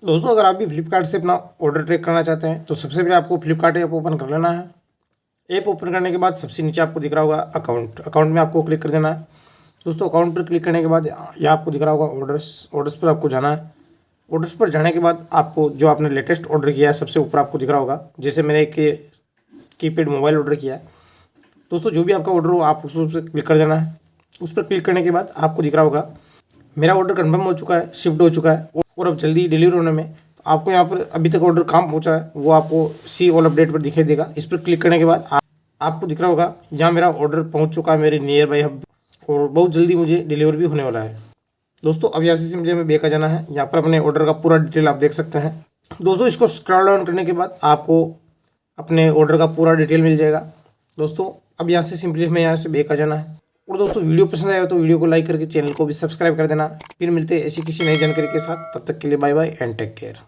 दोस्तों अगर आप भी फ्लिपकार्ट से अपना ऑर्डर ट्रैक करना चाहते हैं तो सबसे पहले आपको फ्लिपकार्ट ऐप ओपन कर लेना है। ऐप ओपन करने के बाद सबसे नीचे आपको दिख रहा होगा अकाउंट में आपको क्लिक कर देना है। दोस्तों अकाउंट पर क्लिक करने के बाद यहाँ आपको दिख रहा होगा ऑर्डर्स पर आपको जाना है। ऑर्डर्स पर जाने के बाद आपको जो आपने लेटेस्ट ऑर्डर किया है सबसे ऊपर आपको दिख रहा होगा। जैसे मैंने एक कीपैड मोबाइल ऑर्डर किया है। दोस्तों जो भी आपका ऑर्डर हो आप उस पर क्लिक कर देना है। उस पर क्लिक करने के बाद आपको दिख रहा होगा मेरा ऑर्डर कन्फर्म हो चुका है, शिफ्ट हो चुका है और अब जल्दी डिलीवर होने में। तो आपको यहाँ पर अभी तक ऑर्डर कहाँ पहुँचा है वो आपको सी ऑल अपडेट पर दिखाई देगा। इस पर क्लिक करने के बाद आपको दिख रहा होगा यहाँ मेरा ऑर्डर पहुँच चुका है मेरे नियर बाई हब और बहुत जल्दी मुझे डिलीवर भी होने वाला है। दोस्तों अब यहाँ से मुझे हमें बैक आ जाना है। यहाँ पर अपने ऑर्डर का पूरा डिटेल आप देख सकते हैं। दोस्तों इसको स्क्रॉल डाउन करने के बाद आपको अपने ऑर्डर का पूरा डिटेल मिल जाएगा। दोस्तों अब यहाँ से सिंपली हमें यहाँ से बैक आ जाना है। और दोस्तों वीडियो पसंद आया तो वीडियो को लाइक करके चैनल को भी सब्सक्राइब कर देना। फिर मिलते हैं ऐसी किसी नई जानकारी के साथ, तब तक के लिए bye bye and take care.